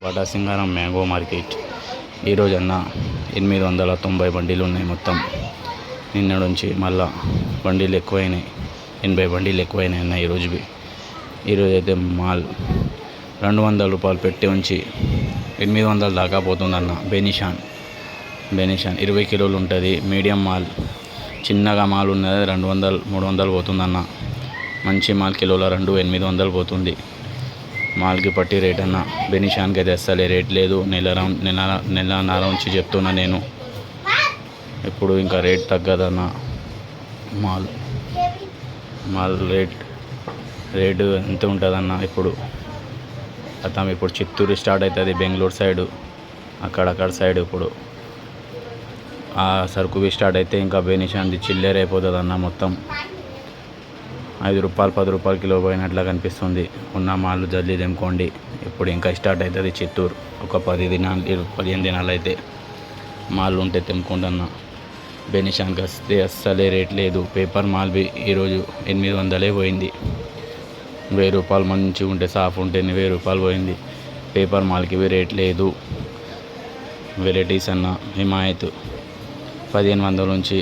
వటాసింగారం mango market ఈరోజు అన్న 890 బండిలు ఉన్నాయి మొత్తం. నిన్న నుంచి మళ్ళా బండిలు ఎక్కువైనాయి, 80 బండిలు ఎక్కువైనాయి అన్న ఈరోజు అయితే మాల్ 200 రూపాయలు పెట్టి ఉంచి 800 దాకా పోతుందన్న. బెనిషాన్ 20 కిలోలు ఉంటుంది. మీడియం మాల్, చిన్నగా మాల్ ఉన్నది 200 300 పోతుందన్న. మంచి మాల్ కిలోల 800 పోతుంది. మాల్కి పట్టి రేట్ అన్న. బెనిషాన్కి అయితే అస్సలే రేట్ లేదు. నెలన్నర నుంచి చెప్తున్నా నేను, ఇప్పుడు ఇంకా రేట్ తగ్గదన్న. మాల్ రేటు ఎంత ఉంటుందన్న. ఇప్పుడు చిత్తూరు స్టార్ట్ అవుతుంది, బెంగళూరు సైడు అక్కడ సైడ్. ఇప్పుడు ఆ సరుకువి స్టార్ట్ అయితే ఇంకా బెనిషాన్ది చిల్లర అయిపోతుంది అన్న. మొత్తం 5 రూపాయలు 10 రూపాయలు కిలో పోయినట్లా కనిపిస్తుంది. ఉన్న మాలు జల్దీ తెంపుకోండి. ఇప్పుడు ఇంకా స్టార్ట్ అవుతుంది చిత్తూరు. ఒక 15 దినాలు అయితే మాల్ ఉంటే తెంపుకోండి అన్న. బెనిషాన్కి వస్తే అస్సలే రేట్ లేదు. పేపర్ మాల్వి ఈరోజు 800 పోయింది. 1000 రూపాయలు మంచిగా ఉంటే, సాఫ్ ఉంటే 1000 రూపాయలు పోయింది. పేపర్ మాల్కి రేట్ లేదు. వెరైటీస్ అన్న హిమాయత్ 1500 నుంచి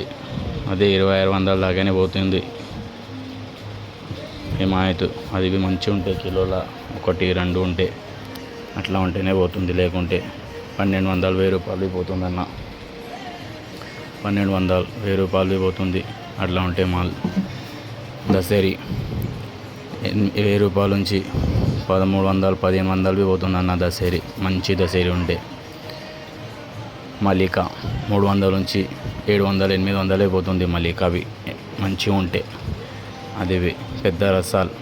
అదే 2600 దాకానే పోతుంది. హిమాయత్ అది మంచిగా ఉంటాయి, కిలోల 1 2 ఉంటే అట్లా ఉంటేనే పోతుంది. లేకుంటే 1200 1000 రూపాయలు పోతుందన్న. 1200 1000 రూపాయలు పోతుంది అట్లా ఉంటే మాల్. దసరి 1000 రూపాయల నుంచి 1300 1500 పోతుందన్న. దసరి మంచి దసరి ఉంటే. మలికా 300 నుంచి 700 800 పోతుంది. మలికా అవి మంచిగా ఉంటే. అది పెద్ద రసాలు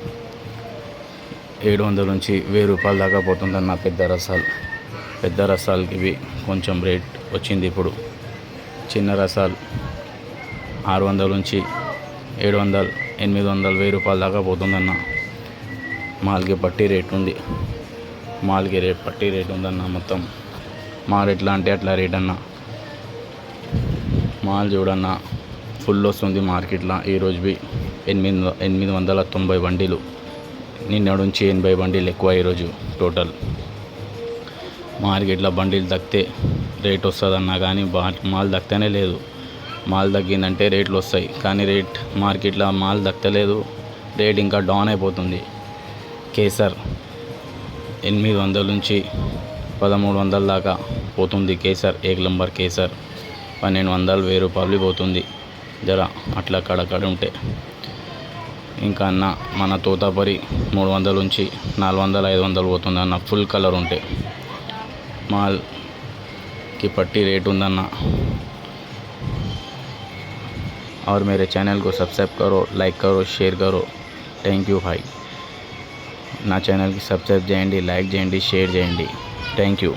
700 నుంచి 1000 రూపాయల దాకా పోతుందన్న. పెద్ద రసాలకి ఇవి కొంచెం రేట్ వచ్చింది ఇప్పుడు. చిన్న రసాలు 600 నుంచి 700 800 1000 రూపాయల దాకా పోతుందన్న. మాల్కి పట్టి రేట్ ఉంది. పట్టి రేట్ ఉందన్న. మొత్తం మాల్ ఎట్లా అంటే అట్లా రేట్ అన్న. మాల్ చూడన్న ఫుల్ వస్తుంది మార్కెట్లో. ఈరోజువి 890 బండిలు. నిన్న నుంచి 80 బండిలు ఎక్కువ ఈరోజు టోటల్. మార్కెట్లో బండిలు తగ్గితే రేట్ వస్తుందన్నా, కానీ మాల్ తగ్గనే లేదు. మాల్ తగ్గిందంటే రేట్లు వస్తాయి, కానీ మార్కెట్లో మాల్ తగ్గలేదు. రేట్ ఇంకా డౌన్ అయిపోతుంది. కేసర్ 800 నుంచి 1300 దాకా పోతుంది. కేసర్ 1 నంబర్ కేసర్ 1200 1000 రూపాయలు పోతుంది. జర అట్లా అక్కడ ఉంటే. ఇంకా అన్న మన తోతాపరి 300 నుంచి 400 500 పోతుంది అన్న. ఫుల్ కలర్ ఉంటే మాల్కి పట్టి రేట్ ఉందన్న. और मेरे चैनल को सब्सक्राइब करो, लाइक करो, షేర్ करो. Thank you. హాయ్. నా ఛానల్కి సబ్స్క్రైబ్ చేయండి, లైక్ చేయండి, షేర్ చేయండి. Thank you.